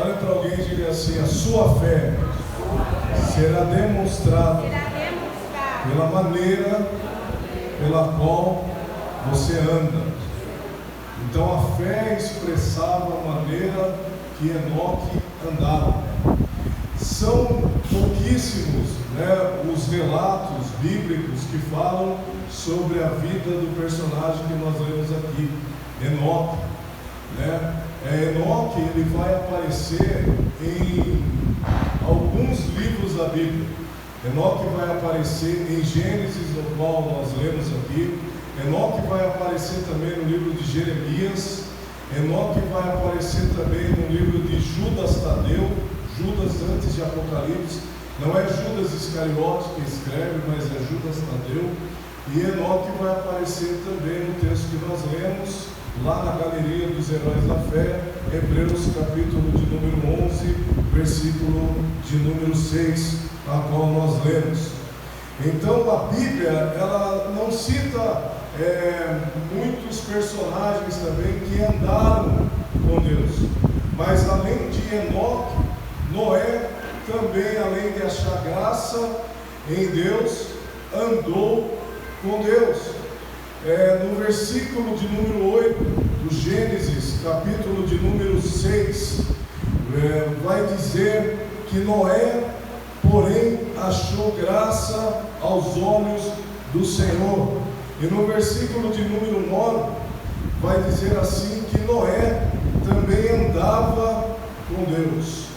Olha para alguém e diga assim: a sua fé será demonstrada pela maneira pela qual você anda. Então a fé expressava a maneira que Enoque andava. São pouquíssimos, os relatos bíblicos que falam sobre a vida do personagem que nós lemos aqui, Enoque. Enoque, ele vai aparecer em alguns livros da Bíblia. Enoque vai aparecer em Gênesis, no qual nós lemos aqui. Enoque vai aparecer também no livro de Jeremias. Enoque vai aparecer também no livro de Judas Tadeu, Judas antes de Apocalipse. Não é Judas Iscariote que escreve, mas é Judas Tadeu. E Enoque vai aparecer também no texto que nós lemos lá na Galeria dos Heróis da Fé, Hebreus capítulo de número 11, versículo de número 6, a qual nós lemos. Então a Bíblia, ela não cita muitos personagens também que andaram com Deus, mas além de Enoque, Noé também, além de achar graça em Deus, andou com Deus. No versículo de número 8 do Gênesis, capítulo de número 6, vai dizer que Noé, porém, achou graça aos olhos do Senhor. E no versículo de número 9, vai dizer assim que Noé também andava com Deus.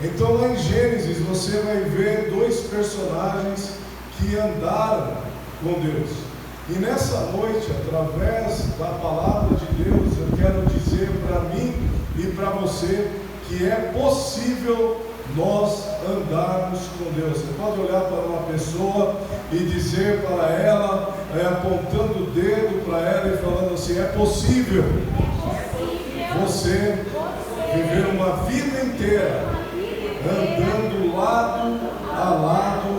Então lá em Gênesis você vai ver dois personagens que andaram com Deus. E nessa noite, através da palavra de Deus, eu quero dizer para mim e para você que é possível nós andarmos com Deus. Você pode olhar para uma pessoa e dizer para ela, apontando o dedo para ela e falando assim: é possível você viver uma vida inteira andando lado a lado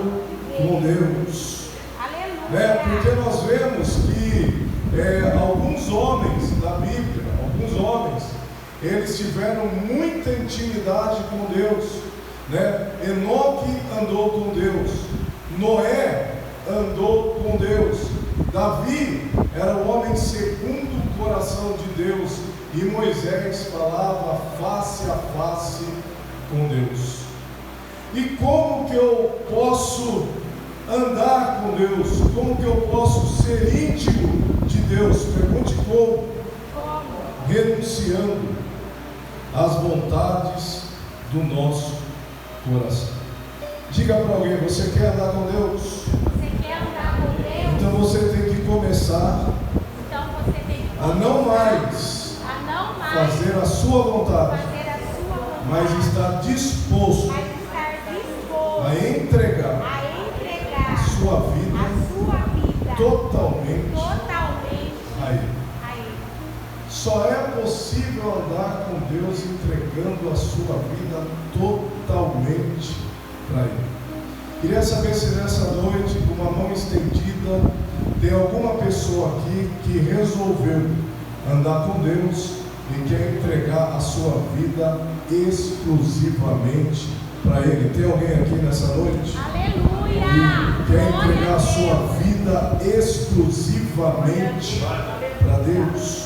com Deus. Porque nós vemos que alguns homens da Bíblia, eles tiveram muita intimidade com Deus. Enoque andou com Deus, Noé andou com Deus, Davi era o homem segundo o coração de Deus, e Moisés falava face a face com Deus. E como que eu posso andar com Deus? Como que eu posso ser íntimo de Deus? Pergunte como. Renunciando às vontades do nosso coração. Diga para alguém: você quer andar com Deus? Você quer andar com Deus? Então você tem que começar a não mais fazer a sua vontade, mas estar disposto a entregar a sua vida totalmente a Ele. Só é possível andar com Deus entregando a sua vida totalmente para Ele. Queria saber se nessa noite, com uma mão estendida, tem alguma pessoa aqui que resolveu andar com Deus e quer entregar a sua vida exclusivamente para Ele. Tem alguém aqui nessa noite? Aleluia! Que quer entregar a sua vida exclusivamente para Deus?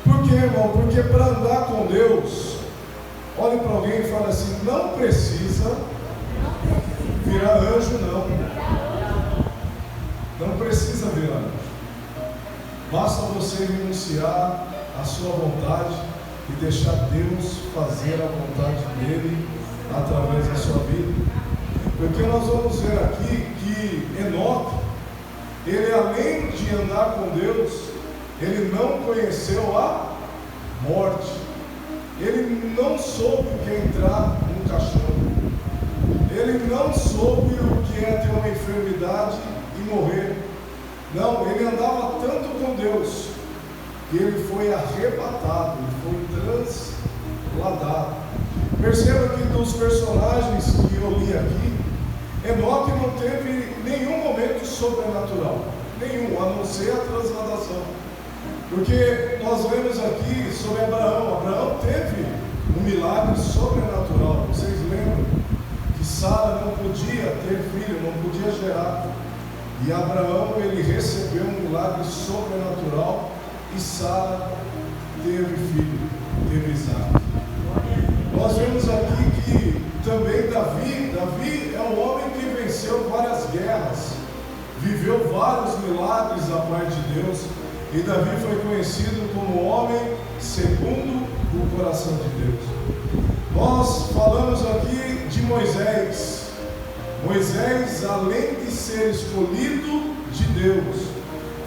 Por quê, irmão? Porque para andar com Deus, olhe para alguém e fale assim: não precisa virar anjo, não. Não precisa virar anjo. Basta você renunciar à sua vontade e deixar Deus fazer a vontade dele através da sua vida. Porque nós vamos ver aqui que Enoque, ele, além de andar com Deus, ele não conheceu a morte. Ele não soube o que é entrar num caixão. Ele não soube o que é ter uma enfermidade e morrer. Não, ele andava tanto com Deus que ele foi arrebatado, ele foi transladado. Perceba que dos personagens que eu li aqui, Enoque não teve nenhum momento sobrenatural, nenhum, a não ser a transladação. Porque nós lemos aqui sobre Abraão. Abraão teve um milagre sobrenatural. Vocês lembram que Sara não podia ter filho, não podia gerar. E Abraão, ele recebeu um milagre sobrenatural e Sara teve filho, teve Isaac. Nós vemos aqui que também Davi é um homem que venceu várias guerras, viveu vários milagres da parte de Deus, e Davi foi conhecido como homem segundo o coração de Deus. Nós falamos aqui de Moisés. Moisés, além de ser escolhido de Deus,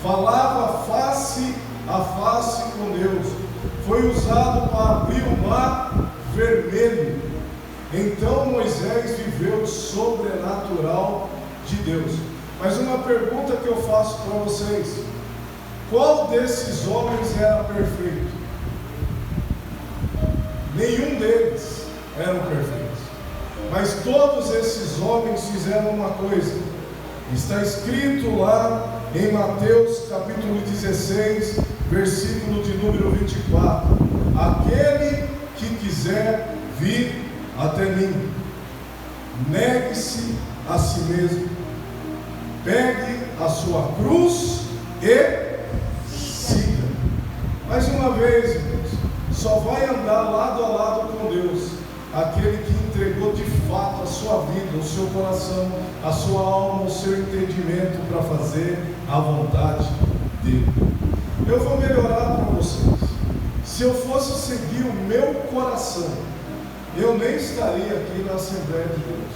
falava face a face com Deus, foi usado para abrir o mar vermelho. Então Moisés viveu o sobrenatural de Deus. Mas uma pergunta que eu faço para vocês: qual desses homens era perfeito? Nenhum deles eram perfeitos. Mas todos esses homens fizeram uma coisa. Está escrito lá em Mateus capítulo 16, versículo de número 24: aquele que quiser vir até mim, negue-se a si mesmo, pegue a sua cruz e siga. Mais uma vez, irmãos, só vai andar lado a lado com Deus aquele que entregou de fato a sua vida, o seu coração, a sua alma, o seu entendimento para fazer a vontade dele. Eu vou melhorar para vocês. Se eu fosse seguir o meu coração, eu nem estaria aqui na Assembleia de Deus.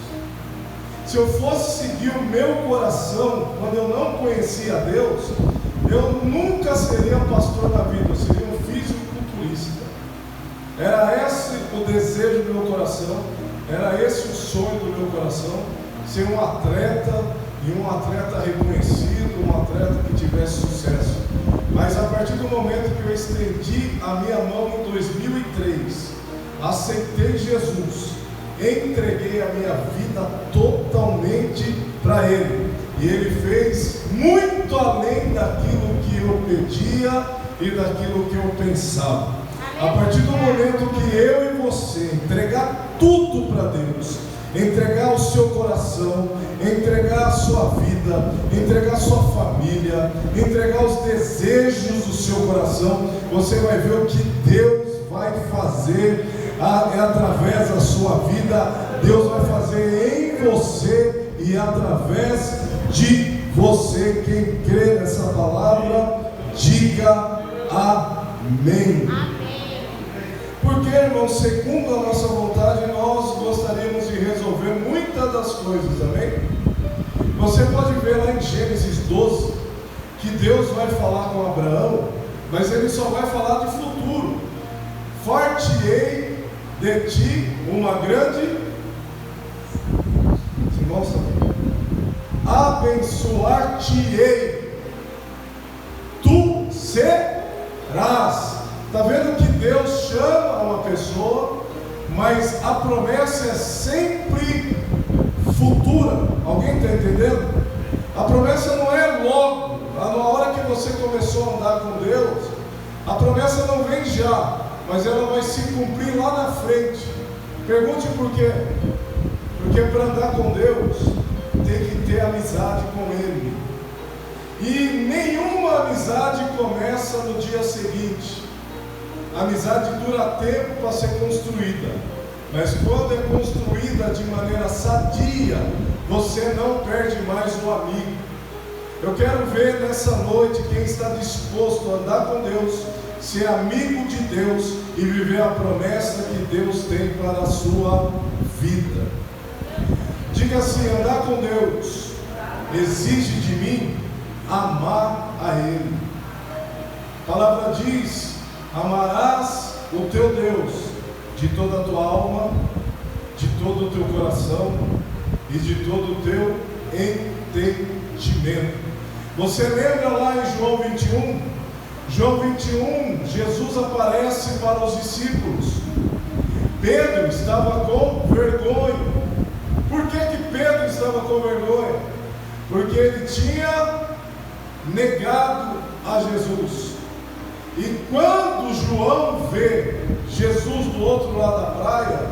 Se eu fosse seguir o meu coração, quando eu não conhecia Deus, eu nunca seria pastor na vida, eu seria um fisiculturista. Era esse o desejo do meu coração, era esse o sonho do meu coração, ser um atleta, e um atleta reconhecido, um atleta que tivesse sucesso. Mas a partir do momento que eu estendi a minha mão em 2003, aceitei Jesus, entreguei a minha vida totalmente para Ele, e Ele fez muito além daquilo que eu pedia e daquilo que eu pensava. A partir do momento que eu e você entregar tudo para Deus, entregar o seu coração, entregar a sua vida, entregar a sua família, entregar os desejos do seu coração, você vai ver o que Deus vai fazer através da sua vida. Deus vai fazer em você e através de você. Quem crê nessa palavra, diga amém. Porque, irmão, segundo a nossa vontade, nós gostaríamos de resolver muitas das coisas, amém? Você pode ver lá em Gênesis 12, que Deus vai falar com Abraão, mas Ele só vai falar de futuro. Far-te-ei de ti uma grande, abençoar-te-ei, tu serás. Está vendo que Deus chama uma pessoa, mas a promessa é sempre futura. Alguém está entendendo? A promessa não é logo, na hora que você começou a andar com Deus. A promessa não vem já, mas ela vai se cumprir lá na frente. Pergunte por quê? Porque para andar com Deus tem que ter amizade com Ele, e nenhuma amizade começa no dia seguinte. A amizade dura tempo para ser construída, mas quando é construída de maneira sadia, você não perde mais um amigo. Eu quero ver nessa noite quem está disposto a andar com Deus, ser amigo de Deus e viver a promessa que Deus tem para a sua vida. Diga assim: andar com Deus exige de mim amar a Ele. A palavra diz: amarás o teu Deus de toda a tua alma, de todo o teu coração e de todo o teu entendimento. Você lembra lá em João 21? João 21, Jesus aparece para os discípulos. Pedro estava com vergonha. Por que Pedro estava com vergonha? Porque ele tinha negado a Jesus. E quando João vê Jesus do outro lado da praia,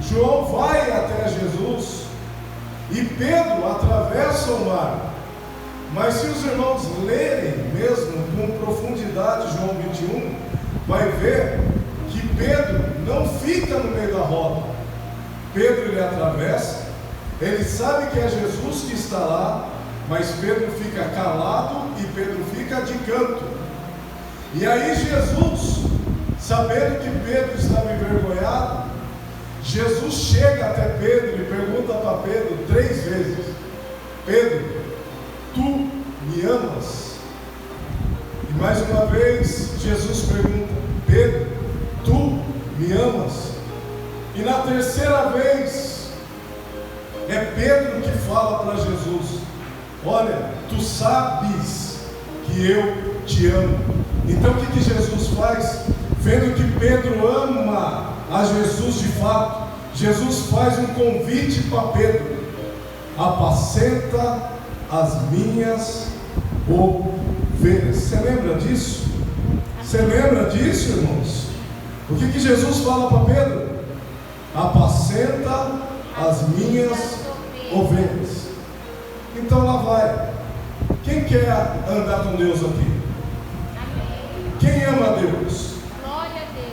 João vai até Jesus e Pedro atravessa o mar. Mas se os irmãos lerem mesmo com profundidade João 21, vai ver que Pedro não fica no meio da roda. Pedro ele atravessa, ele sabe que é Jesus que está lá, mas Pedro fica calado e Pedro fica de canto. E aí Jesus, sabendo que Pedro estava envergonhado, Jesus chega até Pedro e pergunta para Pedro 3 vezes: Pedro, tu me amas? E mais uma vez Jesus pergunta: Pedro, tu me amas? E na terceira vez é Pedro que fala para Jesus: olha, tu sabes que eu te amo. Então o que Jesus faz? Vendo que Pedro ama a Jesus de fato, Jesus faz um convite para Pedro: apacenta as minhas ovelhas. Você lembra disso? Você lembra disso, irmãos? O que Jesus fala para Pedro? Apacenta as minhas ovelhas. Então lá vai. Quem quer andar com Deus aqui? Quem ama a Deus?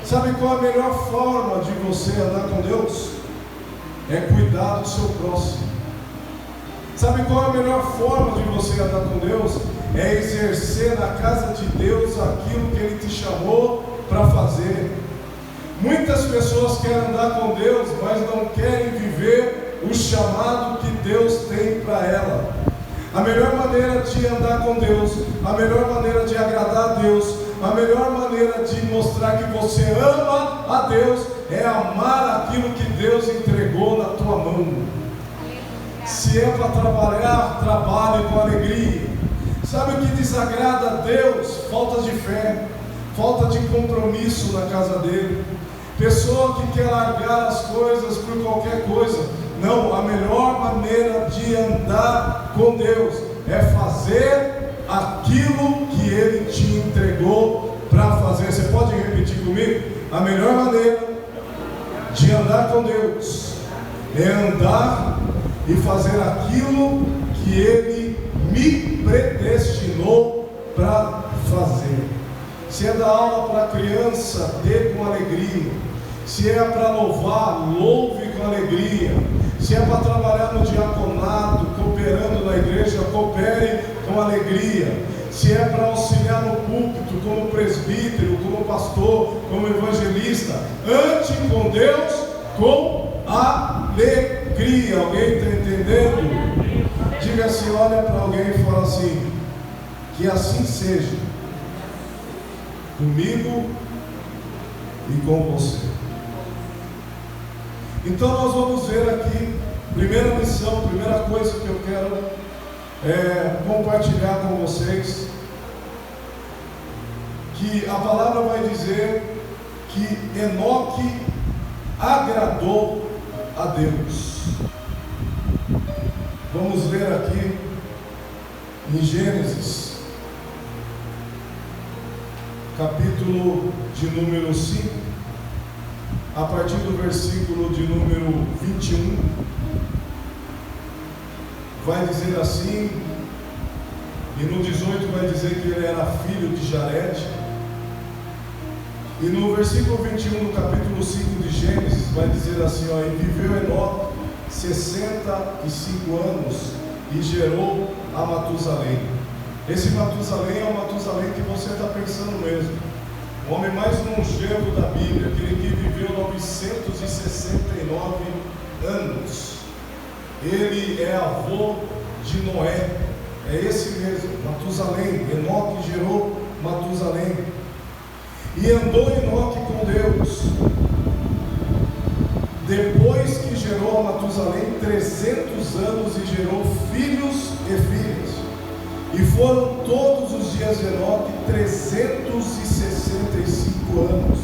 Sabe qual a melhor forma de você andar com Deus? É cuidar do seu próximo. Sabe qual é a melhor forma de você andar com Deus? É exercer na casa de Deus aquilo que Ele te chamou para fazer. Muitas pessoas querem andar com Deus, mas não querem viver o chamado que Deus tem para ela. A melhor maneira de andar com Deus, a melhor maneira de agradar a Deus, a melhor maneira de mostrar que você ama a Deus é amar aquilo que Deus entregou na tua mão. Se é para trabalhar, trabalhe com alegria. Sabe o que desagrada a Deus? Falta de fé, falta de compromisso na casa dele. Pessoa que quer largar as coisas por qualquer coisa. Não, a melhor maneira de andar com Deus é fazer aquilo que Ele te entregou para fazer. Você pode repetir comigo? A melhor maneira de andar com Deus é andar e fazer aquilo que Ele me predestinou para fazer. Se é dar aula para criança, dê com alegria. Se é para louvar, louve com alegria. Se é para trabalhar no diaconato, cooperando na igreja, coopere com alegria. Se é para auxiliar no púlpito, como presbítero, como pastor, como evangelista, ande com Deus com alegria. Alguém está entendendo? Diga assim, olha para alguém e fala assim: que assim seja comigo e com você. Então nós vamos ver aqui, primeira missão, primeira coisa que eu quero compartilhar com vocês, que a palavra vai dizer que Enoque agradou a Deus. Vamos ler aqui em Gênesis, capítulo de número 5, a partir do versículo de número 21, vai dizer assim, e no 18 vai dizer que ele era filho de Jared, e no versículo 21 do capítulo 5 de Gênesis vai dizer assim, ó: e viveu Enoque 65 anos e gerou a Matusalém. Esse Matusalém é o Matusalém que você está pensando mesmo, o homem mais longevo da Bíblia, aquele que viveu 969 anos. Ele é avô de Noé, é esse mesmo, Matusalém. Enoque gerou Matusalém. E andou Enoque com Deus, depois que gerou a Matusalém 300 anos e gerou filhos e filhas. E foram todos os dias de Enoque 365 anos.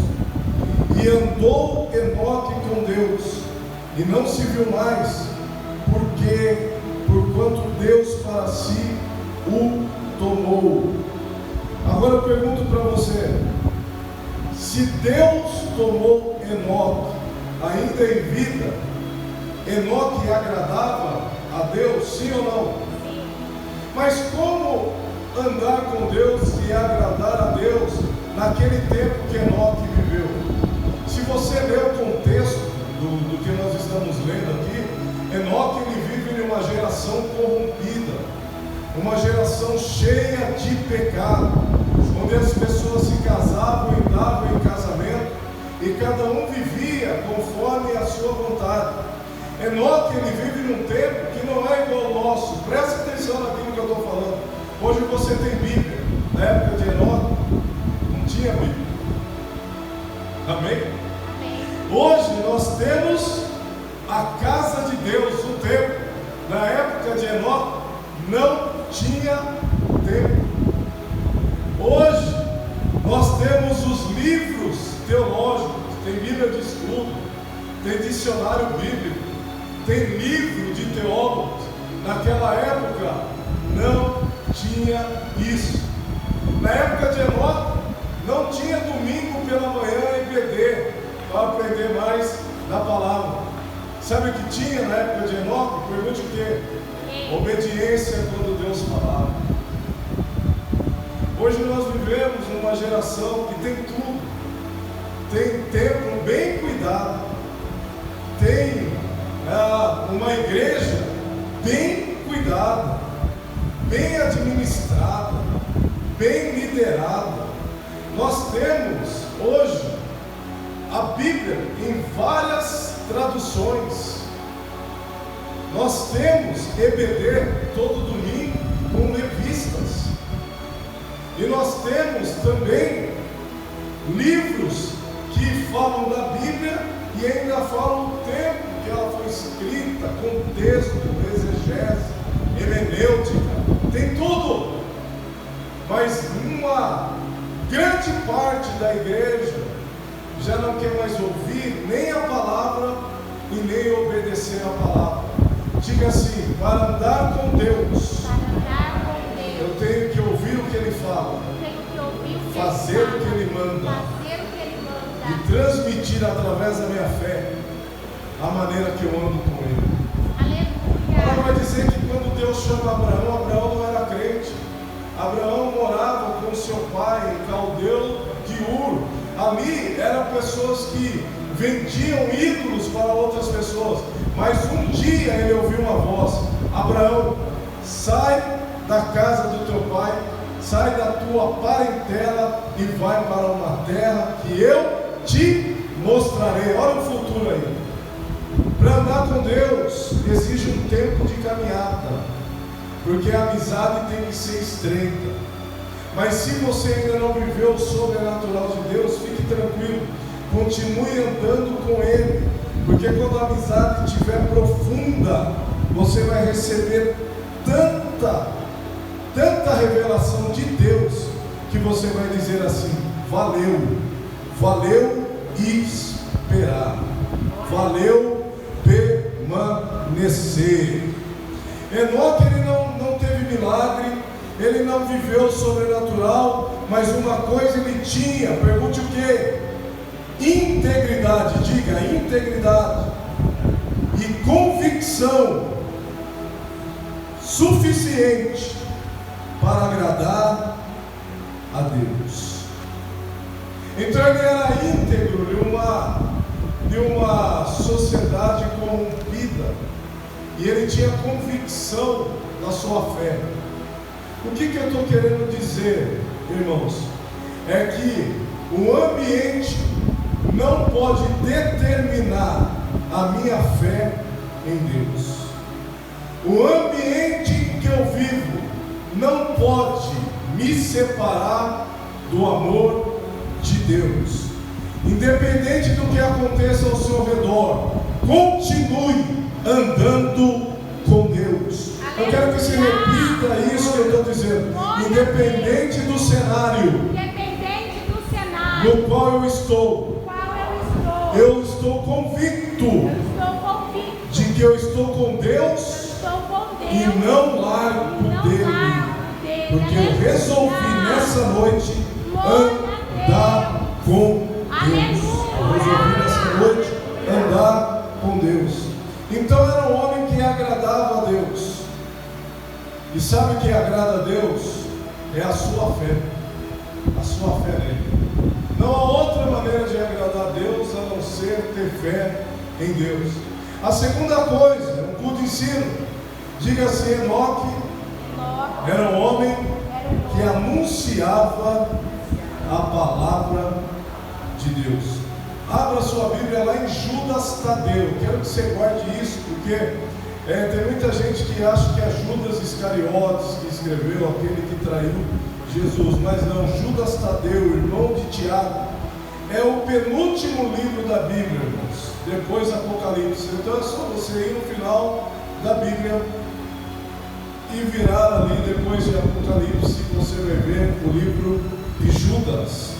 E andou Enoque com Deus, e não se viu mais, porquanto Deus para si o tomou. Agora eu pergunto para você: se Deus tomou Enoque ainda em vida, Enoque agradava a Deus, sim ou não? Sim. Mas como andar com Deus e agradar a Deus naquele tempo que Enoque viveu? Se você ler o contexto do que nós estamos lendo aqui, Enoque ele vive em uma geração corrompida, uma geração cheia de pecado, onde as pessoas se casavam e davam em casamento, e cada um vivia conforme a sua vontade. Enoque ele vive num tempo que não é igual ao nosso. Presta atenção naquilo que eu estou falando. Hoje você tem Bíblia. Na época de Enoque não tinha Bíblia. Amém? Amém. Hoje nós temos a casa de Deus, o templo. Na época de Enoque não tinha templo. Hoje nós temos os livros teológicos, tem Bíblia de estudo, tem dicionário bíblico, tem livro de teólogos. Naquela época não tinha isso. Na época de Enoque não tinha domingo pela manhã EBD para aprender mais da palavra. Sabe o que tinha na época de Enoque? Pergunte o quê? Obediência quando Deus falava. Hoje nós vivemos numa geração que tem tudo. Tem templo bem cuidado, tem uma igreja bem cuidada, bem administrada, bem liderada. Nós temos hoje a Bíblia em várias traduções. Nós temos EBD todo domingo com revistas. E nós temos também livros que falam da Bíblia e ainda falam o tempo que ela foi escrita, contexto, exegese, hermenêutica, tem tudo. Mas uma grande parte da igreja já não quer mais ouvir nem a palavra e nem obedecer a palavra. Diga assim: para andar com Deus, eu tenho que ouvir o que Ele fala, fazer o que Ele manda e transmitir através da minha fé a maneira que eu ando com Ele. Ela vai dizer que quando Deus chama Abraão, Abraão não era crente. Abraão morava com seu pai em Caldeu de Ur. Ali eram pessoas que vendiam ídolos para outras pessoas. Mas um dia ele ouviu uma voz: Abraão, sai da casa do teu pai, sai da tua parentela e vai para uma terra que eu te mostrarei. Olha o futuro aí. Para andar com Deus exige um tempo de caminhada, porque a amizade tem que ser estreita. Mas se você ainda não viveu o sobrenatural de Deus, fique tranquilo, continue andando com Ele, porque quando a amizade estiver profunda, você vai receber tanta revelação de Deus, que você vai dizer assim: valeu esperar, valeu permanecer. Enoque ele não teve milagre, ele não viveu o sobrenatural, mas uma coisa ele tinha. Pergunte o que? Integridade. Diga: integridade e convicção suficiente para agradar a Deus. Então ele era íntegro de uma sociedade corrompida, e ele tinha convicção da sua fé. O que eu estou querendo dizer, irmãos? É que o ambiente não pode determinar a minha fé em Deus. O ambiente em que eu vivo não pode me separar do amor de Deus. Independente do que aconteça ao seu redor, continue andando com Deus. Eu quero que você repita isso que eu estou dizendo. Independente do cenário no qual eu estou, eu estou convicto de que eu estou com Deus e não largo dele, porque eu resolvi nessa nessa noite andar com Deus. Resolvi nessa noite andar com Deus. Então era um homem que agradava a Deus. E sabe o que agrada a Deus? É a sua fé. A sua fé nele. Não há outra maneira de agradar a Deus a não ser ter fé em Deus. A segunda coisa, um culto ensino. Diga assim: Enoque era um homem que anunciava a palavra de Deus. Abra sua Bíblia lá em Judas Tadeu. Quero que você guarde isso, porque tem muita gente que acha que é Judas Iscariotes que escreveu, aquele que traiu Jesus, mas não. Judas Tadeu, irmão de Tiago, é o penúltimo livro da Bíblia, irmãos, depois Apocalipse. Então é só você ir no final da Bíblia e virar ali depois de Apocalipse, você vai ver o livro de Judas.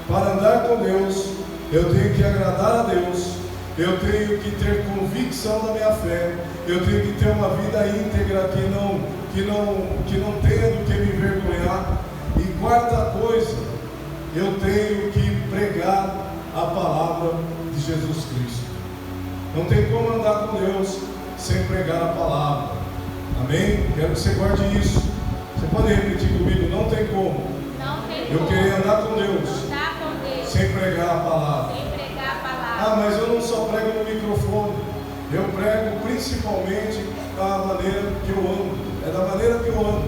Para andar com Deus, eu tenho que agradar a Deus, eu tenho que ter convicção da minha fé, eu tenho que ter uma vida íntegra que não tenha do que me envergonhar. E quarta coisa, eu tenho que pregar a palavra de Jesus Cristo. Não tem como andar com Deus sem pregar a palavra. Amém? Quero que você guarde isso. Você pode repetir comigo: não tem como eu querer andar com Deus sem pregar a palavra. Ah, mas eu não só prego no microfone, eu prego principalmente da maneira que eu ando. É da maneira que eu ando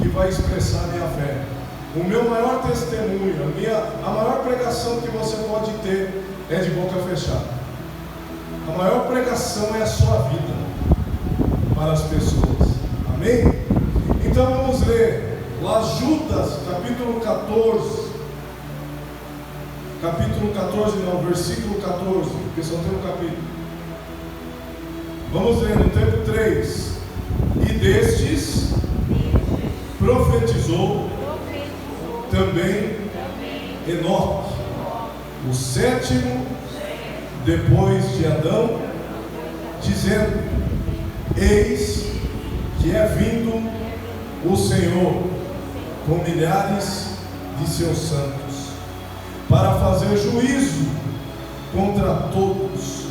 que vai expressar a minha fé. O meu maior testemunho, a maior pregação que você pode ter é de boca fechada. A maior pregação é a sua vida para as pessoas. Amém? Então vamos ler lá Judas, capítulo 14. Capítulo 14 não, versículo 14, porque só tem um capítulo. Vamos ler no tempo 3. E destes profetizou também Enoque, o sétimo depois de Adão, dizendo: eis que é vindo o Senhor com milhares de seus santos, para fazer juízo contra todos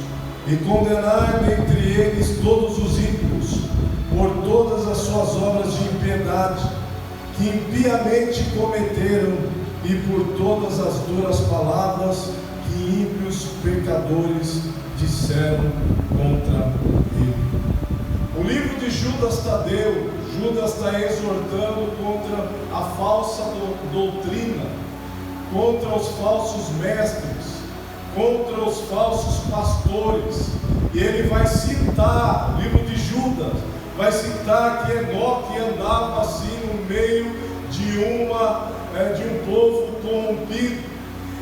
e condenar dentre eles todos os ímpios por todas as suas obras de impiedade que impiamente cometeram e por todas as duras palavras que ímpios pecadores disseram contra ele. O livro de Judas Tadeu, Judas está exortando contra a falsa doutrina, contra os falsos mestres, contra os falsos pastores. E ele vai citar, o livro de Judas vai citar que Enoque andava assim no meio de um povo corrompido.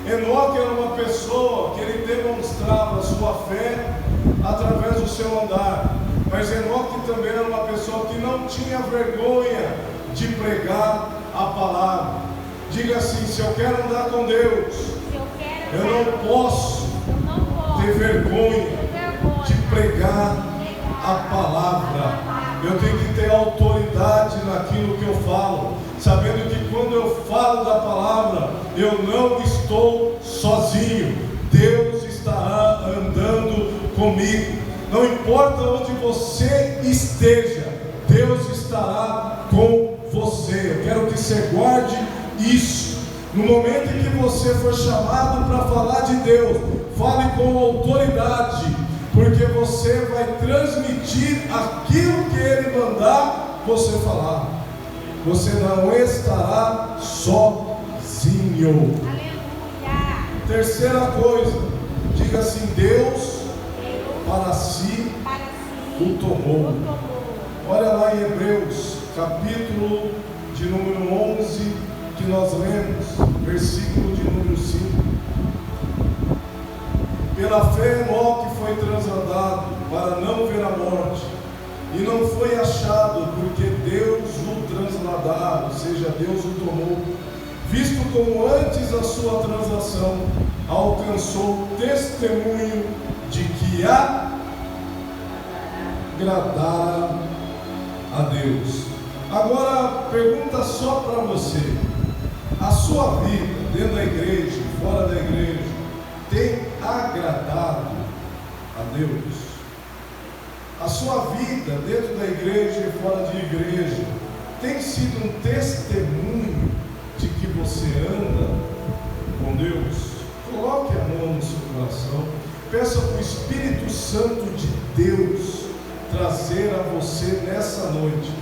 Enoque era uma pessoa que ele demonstrava sua fé através do seu andar, mas Enoque também era uma pessoa que não tinha vergonha de pregar a palavra. Diga assim: se eu quero andar com Deus, eu não posso ter vergonha de pregar a palavra. Eu tenho que ter autoridade naquilo que eu falo, sabendo que quando eu falo da palavra, eu não estou sozinho. Deus estará andando comigo. Não importa onde você esteja, Deus estará com você. Eu quero que você guarde isso. No momento em que você for chamado para falar de Deus, fale com autoridade, porque você vai transmitir aquilo que Ele mandar você falar. Você não estará sozinho. Aleluia. Terceira coisa, diga assim: Deus para si o tomou. Olha lá em Hebreus, capítulo de número 11, que nós lemos, versículo de número 5. Pela fé Enoque foi transladado para não ver a morte, e não foi achado, porque Deus o transladara, ou seja, Deus o tomou, visto como antes a sua translação alcançou testemunho de que agradara a Deus. Agora, pergunta só para você: A sua vida dentro da igreja, fora da igreja, tem agradado a Deus? A sua vida dentro da igreja e fora de igreja tem sido um testemunho de que você anda com Deus? Coloque a mão no seu coração, peça para o Espírito Santo de Deus trazer a você nessa noite.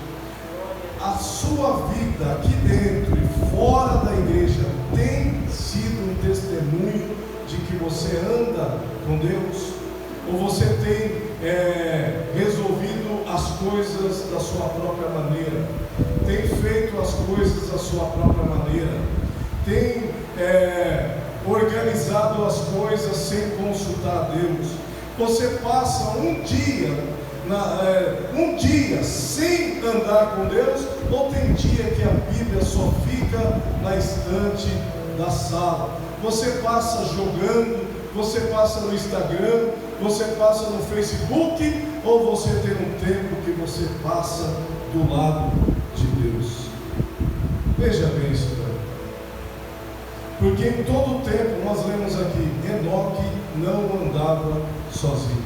A sua vida aqui dentro e fora da igreja tem sido um testemunho de que você anda com Deus? Ou você tem resolvido as coisas da sua própria maneira? Tem feito as coisas da sua própria maneira? Tem organizado as coisas sem consultar a Deus? Você passa um dia sem andar com Deus, ou tem dia que a Bíblia só fica na estante da sala? Você passa jogando, você passa no Instagram, você passa no Facebook, ou você tem um tempo que você passa do lado de Deus? Veja bem isso, cara. Porque em todo o tempo nós lemos aqui, Enoque não andava sozinho.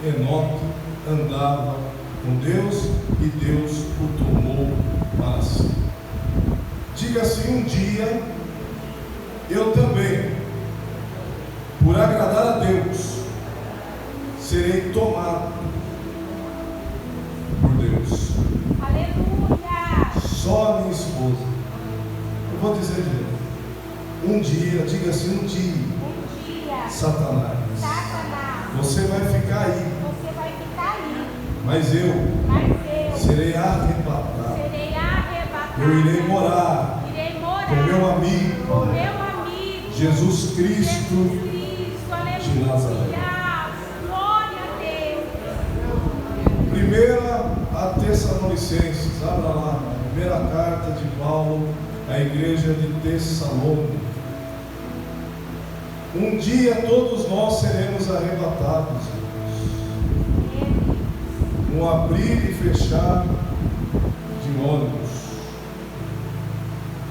Enoque andava com Deus e Deus o tomou para si. Diga assim: um dia eu também, por agradar a Deus, serei tomado por Deus. Aleluia! Só a minha esposa. Eu vou dizer de novo. Um dia, diga assim: um dia, Satanás, você vai ficar aí. Mas eu serei arrebatado. Eu irei morar com meu amigo, Jesus Cristo de Nazaré. Glória a Deus. Primeira a Tessalonicenses, abra lá, primeira carta de Paulo à igreja de Tessalônica. Um dia todos nós seremos arrebatados, um abrir e fechar de olhos.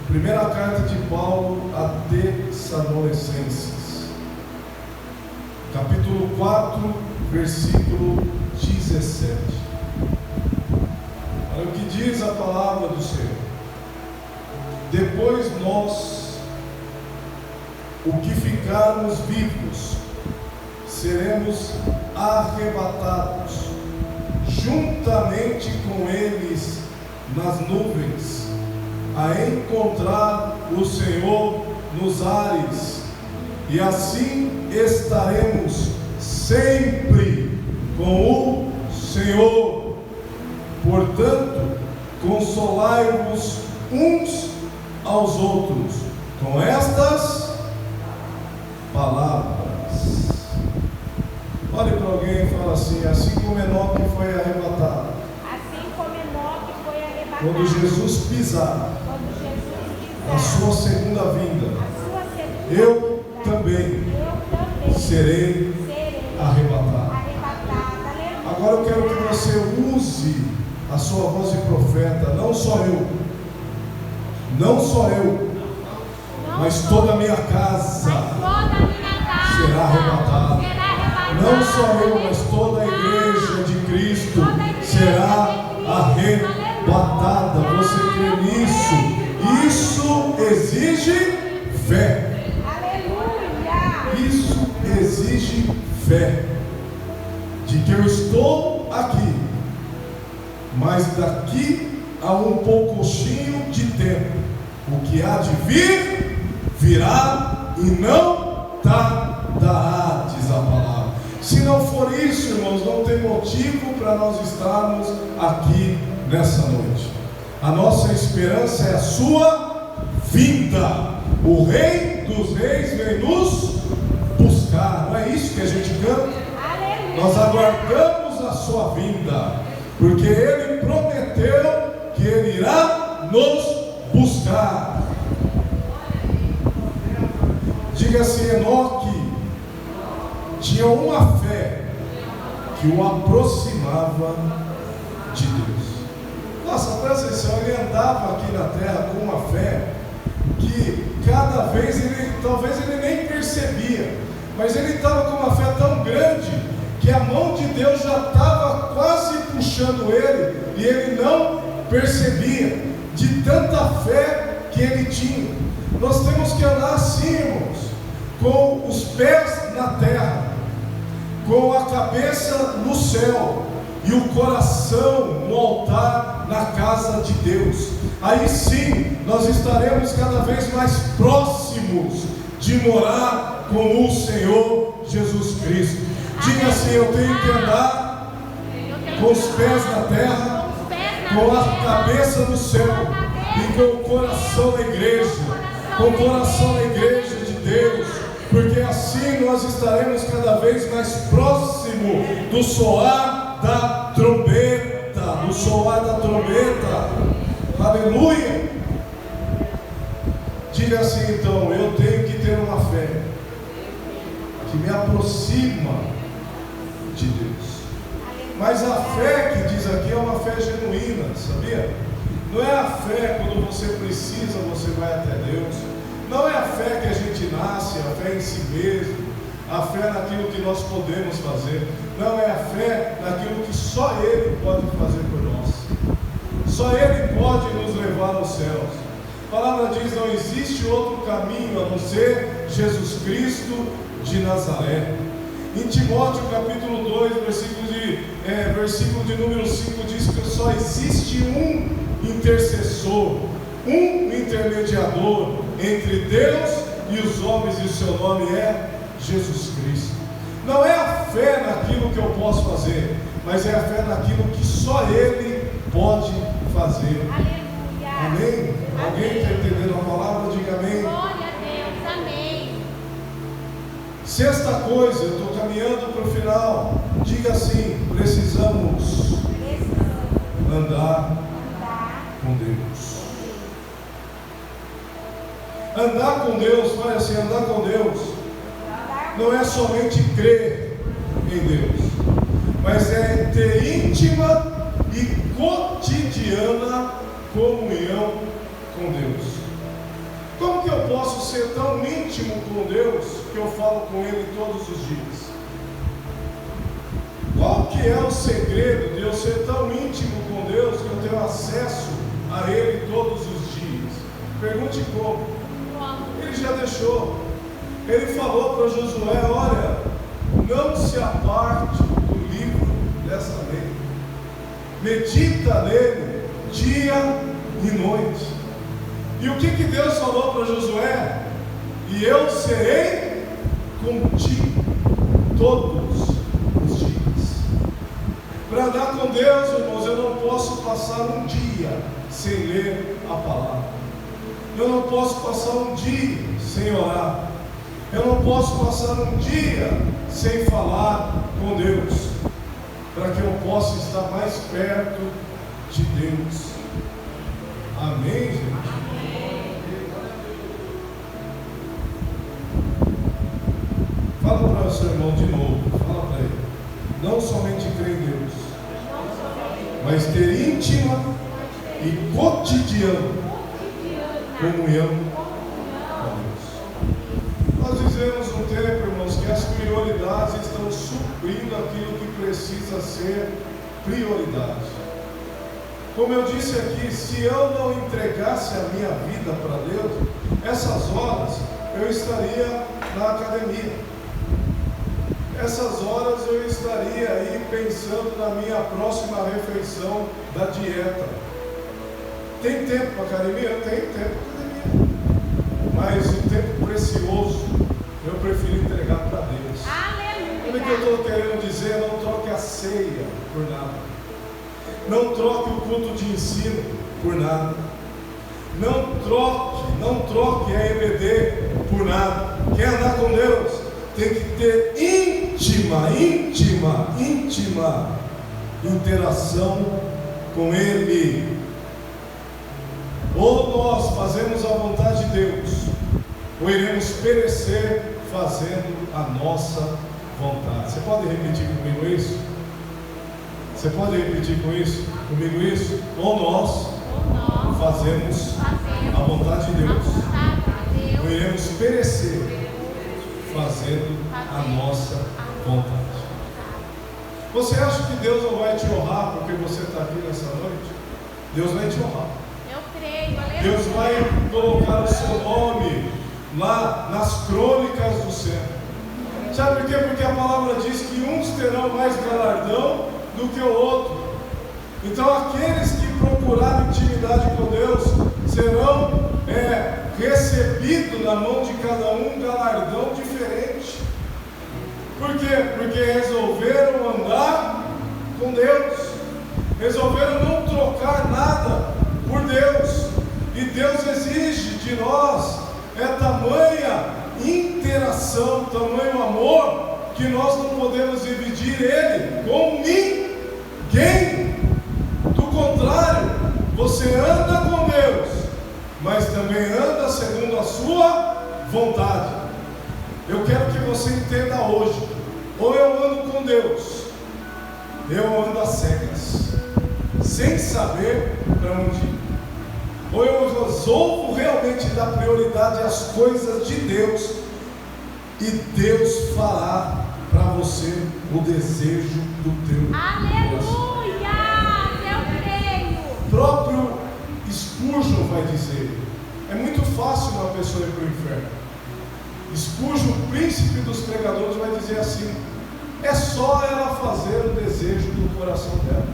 Primeira carta de Paulo a Tessalonicenses, capítulo 4, versículo 17. Olha o que diz a palavra do Senhor: depois nós, o que ficarmos vivos, seremos arrebatados juntamente com eles nas nuvens, a encontrar o Senhor nos ares, e assim estaremos sempre com o Senhor. Portanto, consolai-vos uns aos outros com estas palavras. Olhe para alguém e fala assim: assim como Enoque foi arrebatado. Assim como Enoque foi arrebatado. Quando Jesus pisar a sua segunda vinda, eu também serei arrebatado. Agora eu quero que você use a sua voz de profeta. Não só eu, mas toda a minha casa será arrebatada. Não só eu, mas toda a igreja de Cristo será arrebatada. Você crê nisso? Isso exige fé. Isso exige fé. De que eu estou aqui, mas daqui a um pouquinho de tempo, o que há de vir, virá e não tardará, diz a palavra. Se não for isso, irmãos, não tem motivo para nós estarmos aqui nessa noite. A nossa esperança é a sua vinda. O Rei dos Reis vem nos buscar. Não é isso que a gente canta? Nós aguardamos a sua vinda, porque Ele prometeu que Ele irá nos buscar. Diga assim: Enoque tinha uma fé que o aproximava de Deus. Nossa, presta atenção, ele andava aqui na terra com uma fé que cada vez talvez ele nem percebia, mas ele estava com uma fé tão grande que a mão de Deus já estava quase puxando ele e ele não percebia, de tanta fé que ele tinha. Nós temos que andar assim, irmãos, com os pés na terra, com a cabeça no céu e o coração no altar, na casa de Deus. Aí sim nós estaremos cada vez mais próximos de morar com o Senhor Jesus Cristo. Diga assim: eu tenho que andar com os pés na terra, com a cabeça no céu e com o coração na igreja, com o coração na igreja de Deus, porque assim nós estaremos cada vez mais próximo do soar da trombeta, do soar da trombeta. Aleluia! Diga assim então: eu tenho que ter uma fé que me aproxima de Deus. Mas a fé que diz aqui é uma fé genuína, sabia? Não é a fé quando você precisa, você vai até Deus. Não é a fé que a gente nasce, a fé em si mesmo, a fé naquilo que nós podemos fazer. Não, é a fé naquilo que só Ele pode fazer por nós. Só Ele pode nos levar aos céus. A palavra diz: não existe outro caminho a não ser Jesus Cristo de Nazaré. Em Timóteo capítulo 2, versículo de número 5, diz que só existe um intercessor, um intermediador entre Deus e os homens, e o seu nome é Jesus Cristo. Não é a fé naquilo que eu posso fazer, mas é a fé naquilo que só Ele pode fazer. Aleluia. Amém? Alguém está entendendo a palavra? Diga amém. Glória a Deus, amém. Sexta coisa, eu estou caminhando para o final. Diga assim: precisamos andar com Deus. Andar com Deus, olha assim, andar com Deus não é somente crer em Deus, mas é ter íntima e cotidiana comunhão com Deus. Como que eu posso ser tão íntimo com Deus que eu falo com Ele todos os dias? Qual que é o segredo de eu ser tão íntimo com Deus que eu tenho acesso a Ele todos os dias? Pergunte como. Ele já deixou. Ele falou para Josué: olha, não se aparte do livro dessa lei, medita nele dia e noite. E o que Deus falou para Josué? E eu serei contigo todos os dias. Para andar com Deus, irmãos, eu não posso passar um dia sem ler a palavra. Eu não posso passar um dia sem orar. Eu não posso passar um dia sem falar com Deus, para que eu possa estar mais perto de Deus. Amém, gente? Fala para o seu irmão de novo, fala para ele: não somente crer em Deus, mas ter íntima e cotidiana comunhão com Deus. Nós vivemos um tempo, irmãos, que as prioridades estão suprindo aquilo que precisa ser prioridade. Como eu disse aqui, se eu não entregasse a minha vida para Deus, essas horas eu estaria na academia. Essas horas eu estaria aí pensando na minha próxima refeição da dieta. Tem tempo para academia? Tem tempo para academia. Mas o tempo precioso eu prefiro entregar para Deus. Aleluia. O que eu estou querendo dizer? Não troque a ceia por nada. Não troque o culto de ensino por nada. Não troque a EBD por nada. Quer andar com Deus? Tem que ter íntima interação com Ele. Ou nós fazemos a vontade de Deus, ou iremos perecer fazendo a nossa vontade. Você pode repetir comigo isso? Você pode repetir comigo isso? Ou nós fazemos a vontade de Deus, ou iremos perecer fazendo a nossa vontade. Você acha que Deus não vai te honrar porque você está aqui nessa noite? Deus vai te honrar. Eu creio, aleluia. Deus vai colocar o seu nome lá nas crônicas do céu. Sabe por quê? Porque a palavra diz que uns terão mais galardão do que o outro. Então aqueles que procurarem intimidade com Deus serão recebidos na mão de cada um galardão diferente. Por quê? Porque resolveram andar com Deus, resolveram não trocar nada por Deus. E Deus exige de nós tamanha interação, tamanho amor, que nós não podemos dividir Ele com ninguém. Do contrário, você anda com Deus, mas também anda segundo a sua vontade. Eu quero que você entenda hoje: ou eu ando com Deus, eu ando às cegas, sem saber para onde ir. Ou eu resolvo realmente dar prioridade às coisas de Deus, e Deus fará para você o desejo do teu coração. Aleluia! Eu creio. O próprio Spurgeon vai dizer: é muito fácil uma pessoa ir para o inferno. Spurgeon, o príncipe dos pregadores, vai dizer assim: é só ela fazer o desejo do coração dela,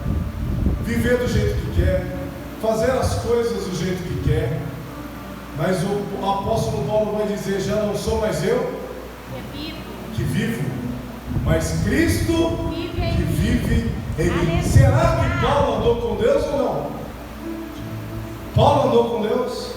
viver do jeito que quer, fazer as coisas do jeito que quer. Mas o apóstolo Paulo vai dizer: já não sou mais eu que vivo, mas Cristo que vive em mim. Será que Paulo andou com Deus ou não? Paulo andou com Deus?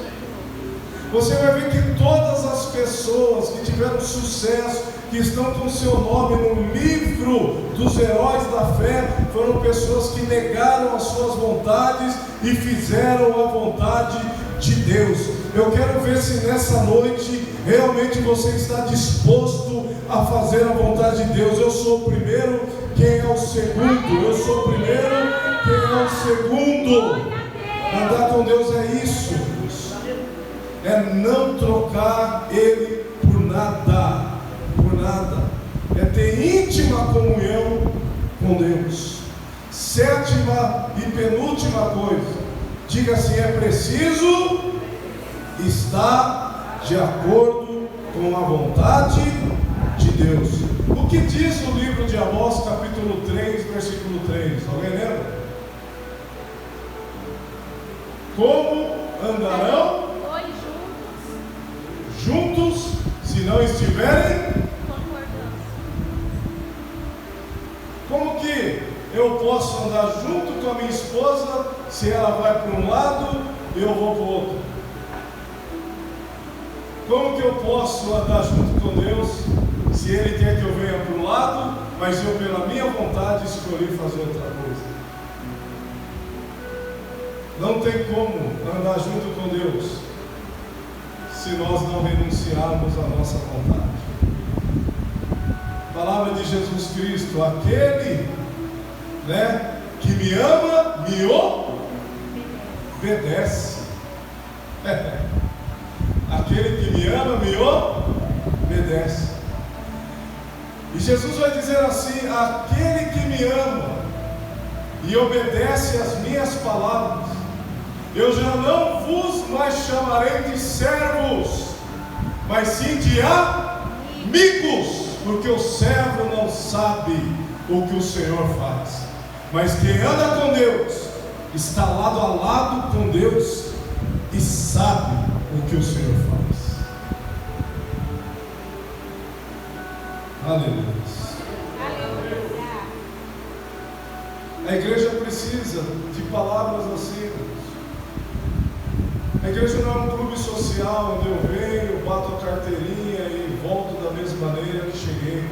Você vai ver que todas as pessoas que tiveram sucesso, que estão com seu nome no livro dos heróis da fé, foram pessoas que negaram as suas vontades e fizeram a vontade de Deus. Eu quero ver se nessa noite realmente você está disposto a fazer a vontade de Deus. Eu sou o primeiro, quem é o segundo? Eu sou o primeiro, quem é o segundo? Andar com Deus é isso, é não trocar Ele por nada, é ter íntima comunhão com Deus. Sétima e penúltima coisa, diga assim: é preciso estar de acordo com a vontade de Deus. O que diz o livro de Amós, capítulo 3, versículo 3? Alguém lembra? Como andarão juntos se não estiverem? Como que eu posso andar junto com a minha esposa se ela vai para um lado e eu vou para o outro? Como que eu posso andar junto com Deus se Ele quer que eu venha para um lado, mas eu pela minha vontade escolhi fazer outra coisa? Não tem como andar junto com Deus se nós não renunciarmos à nossa vontade. Palavra de Jesus Cristo: aquele, que me ama, me obedece. Aquele que me ama, me obedece. E Jesus vai dizer assim: aquele que me ama e obedece às minhas palavras, eu já não vos mais chamarei de servos, mas sim de amigos, porque o servo não sabe o que o Senhor faz, mas quem anda com Deus está lado a lado com Deus e sabe o que o Senhor faz. Aleluia. A igreja precisa de palavras assim. A igreja não é um clube social onde eu venho, bato a carteirinha e volto da mesma maneira que cheguei.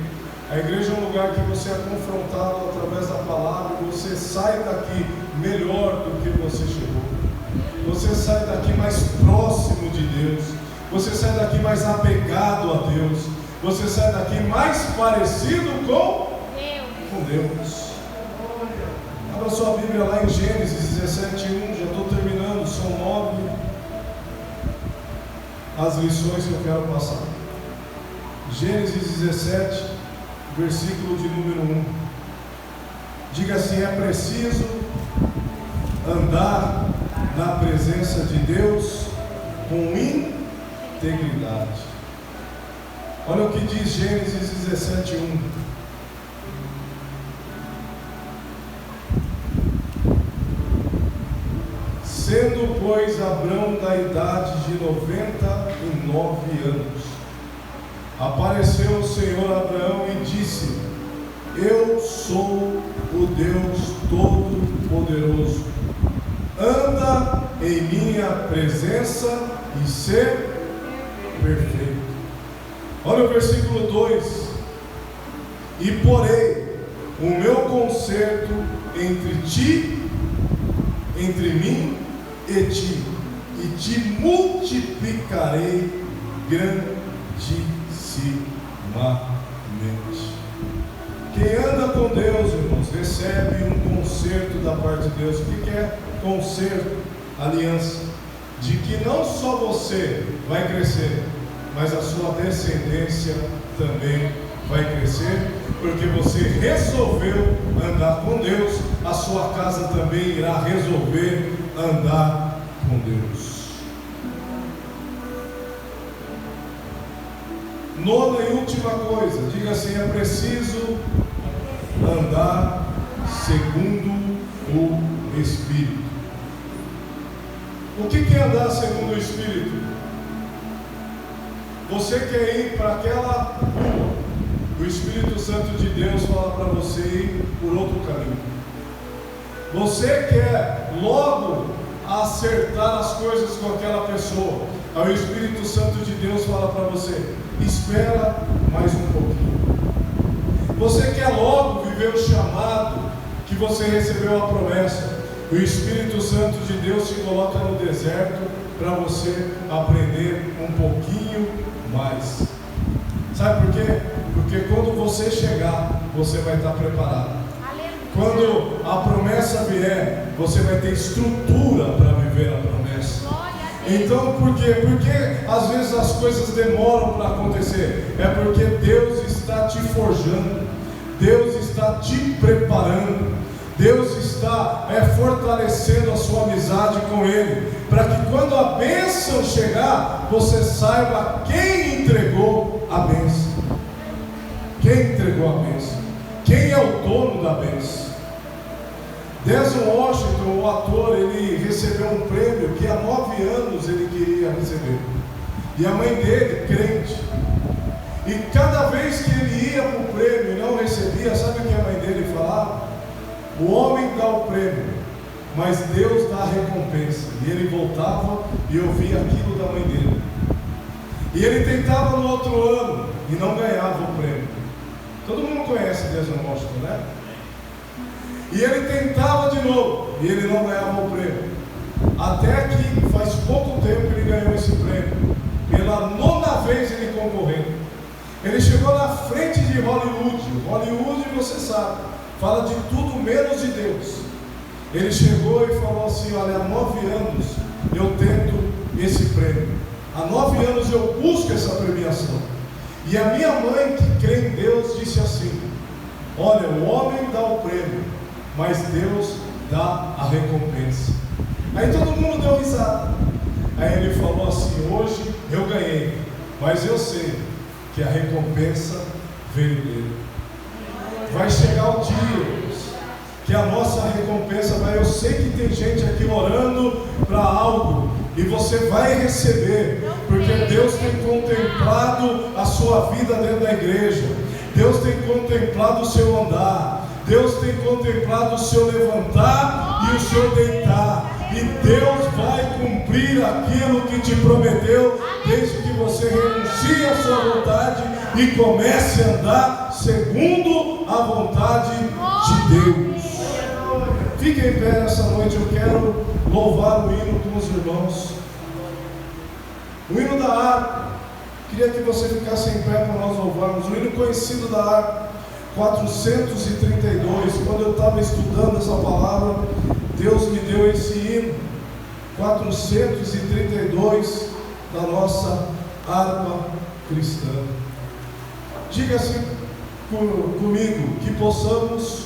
A igreja é um lugar que você é confrontado através da palavra e você sai daqui melhor do que você chegou. Você sai daqui mais próximo de Deus. Você sai daqui mais apegado a Deus. Você sai daqui mais parecido com Deus. Abra sua Bíblia lá em Gênesis 17:1. Já estou terminando, são 9 as lições que eu quero passar. Gênesis 17, versículo de número 1. Diga assim: é preciso andar na presença de Deus com integridade. Olha o que diz Gênesis 17, 1. Sendo, pois, Abrão da idade de 99 anos, apareceu o Senhor a Abraão e disse: eu sou o Deus Todo-Poderoso, anda em minha presença e ser perfeito. Olha o versículo 2: e porei o meu concerto entre mim e te multiplicarei grandissimamente. Quem anda com Deus, irmãos, recebe um concerto da parte de Deus. O que é concerto? Aliança. De que não só você vai crescer, mas a sua descendência também vai crescer, porque você resolveu andar com Deus. A sua casa também irá resolver andar com Deus. Nona e última coisa, diga assim: é preciso andar segundo o Espírito. O que é andar segundo o Espírito? Você quer ir para aquela rua, o Espírito Santo de Deus fala para você ir por outro caminho. Você quer logo acertar as coisas com aquela pessoa, aí o Espírito Santo de Deus fala para você: espera mais um pouquinho. Você quer logo viver o chamado que você recebeu a promessa, o Espírito Santo de Deus te coloca no deserto para você aprender um pouquinho mais. Sabe por quê? Porque quando você chegar, você vai estar preparado. Quando a promessa vier, você vai ter estrutura para viver a promessa. Então, por quê? Porque às vezes as coisas demoram para acontecer. É porque Deus está te forjando, Deus está te preparando, Deus está fortalecendo a sua amizade com Ele, para que quando a bênção chegar, você saiba quem entregou a bênção. Quem entregou a bênção? Quem é o dono da bênção? Denzel Washington, o ator, ele recebeu um prêmio que há 9 anos ele queria receber. E a mãe dele, crente. E cada vez que ele ia para o prêmio e não recebia, sabe o que a mãe dele falava? O homem dá o prêmio, mas Deus dá a recompensa. E ele voltava e ouvia aquilo da mãe dele. E ele tentava no outro ano e não ganhava o prêmio. Todo mundo conhece Denzel Washington, né? E ele tentava de novo e ele não ganhava o prêmio. Até que faz pouco tempo ele ganhou esse prêmio. Pela 9ª vez ele concorrendo. Ele chegou na frente de Hollywood. Hollywood, você sabe, fala de tudo menos de Deus. Ele chegou e falou assim: olha, há 9 anos eu tento esse prêmio. Há 9 anos eu busco essa premiação. E a minha mãe, que crê em Deus, disse assim: olha, o homem dá o prêmio, mas Deus dá a recompensa. Aí todo mundo deu risada. Aí ele falou assim: hoje eu ganhei, mas eu sei que a recompensa veio dele. Vai chegar o dia que a nossa recompensa vai. Eu sei que tem gente aqui orando para algo, e você vai receber, porque Deus tem contemplado a sua vida dentro da igreja. Deus tem contemplado o seu andar, Deus tem contemplado o seu levantar e o seu deitar, e Deus vai cumprir aquilo que te prometeu, desde que você renuncie à sua vontade e comece a andar segundo a vontade de Deus. Fique em pé nessa noite. Eu quero louvar o hino com os irmãos. O hino da harpa. Queria que você ficasse em pé para nós louvarmos. O hino conhecido da harpa, 432. Quando eu estava estudando essa palavra, Deus me deu esse hino. 432. da nossa harpa cristã. Diga assim comigo, que possamos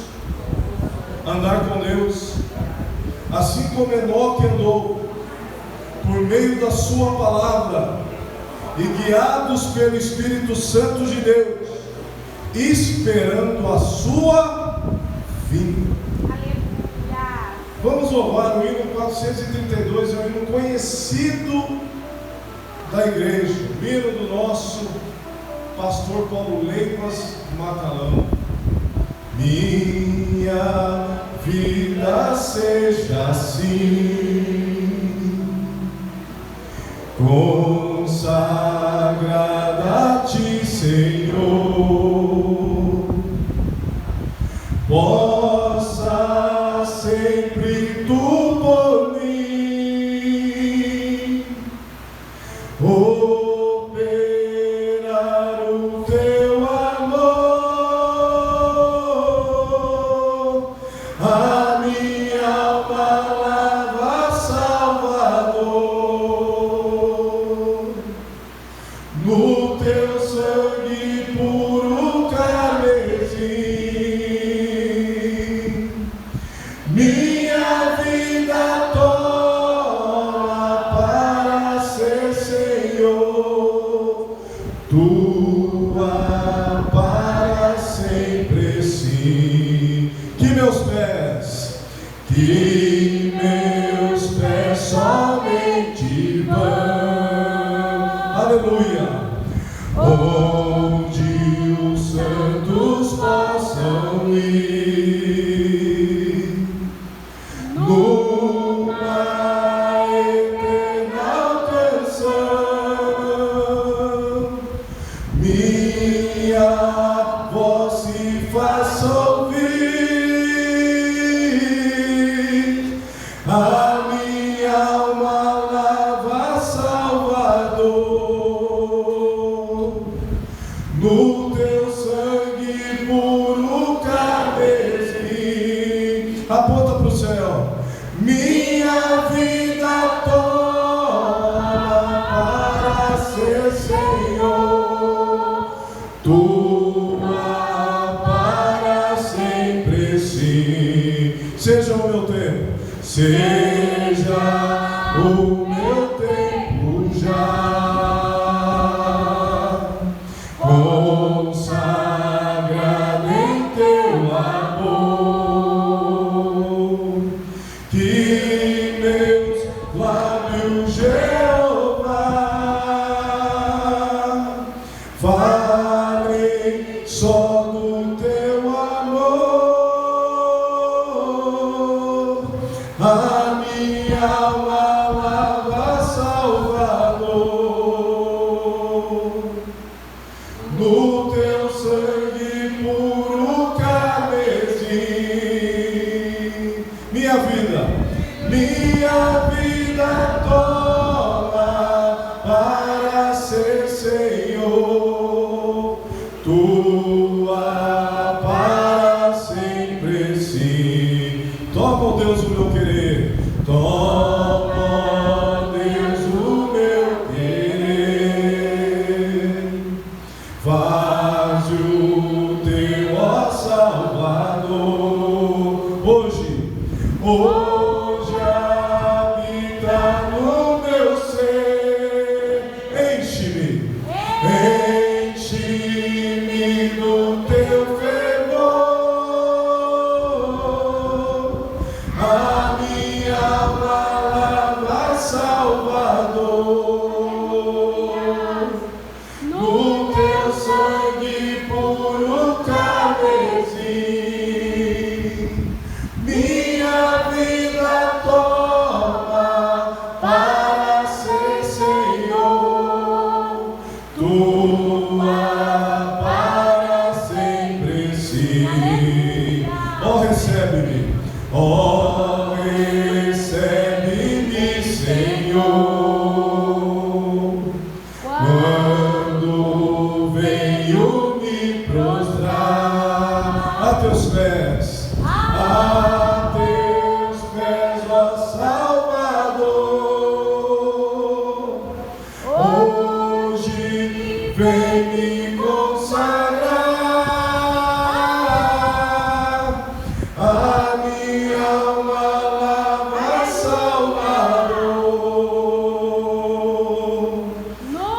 andar com Deus, assim como Enoque andou, por meio da sua palavra, e guiados pelo Espírito Santo de Deus, esperando a sua vinda. Aleluia. Vamos louvar o hino 432, é um hino conhecido da igreja, o hino do nosso pastor Paulo Leipas Matalão. Minha vida seja assim, consagrada a ti, Senhor, possa sempre tu por mim operar o teu amor, a minha alma lava, Salvador, no teu sangue puro carmesim, minha vida toma para ser, Senhor, tua para sempre sim. Que meus pés somente vão, aleluia, onde os santos possam ir, numa eterna canção, minha voz se faça ouvir, a minha alma lava, Salvador, no teu sangue puro carmesim. Aponta para o céu. Minha vida toma para ser, Senhor, tua para sempre sim. Seja o meu tempo, seja o meu tempo já consagrado em teu amor, que meus lábios, Jeová, falem só do teu amor, a minha alma lava, Salvador, no teu sangue puro carmesim. Minha vida toma para ser, Senhor, tua para sempre sim. Toma, ó Deus, o meu querer, toma, ó Deus, o meu querer, faz o teu, ó Salvador, hoje habita no meu ser, enche-me do teu fervor, a minha alma lava, Salvador, no teu sangue puro carmesim, minha vida toma para ser, Senhor, tua para sempre sim. Ó, recebe-me, Senhor, quando venho me prostrar a teus pés, ó Salvador, ó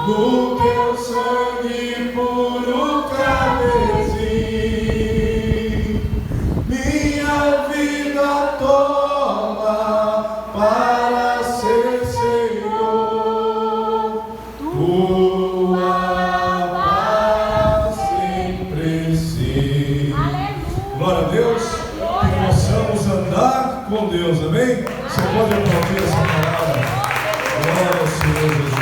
no teu sangue puro carmesim, minha vida toma para ser Senhor, tua para sempre sim. Glória a Deus, que possamos andar com Deus, amém? Você pode aplaudir.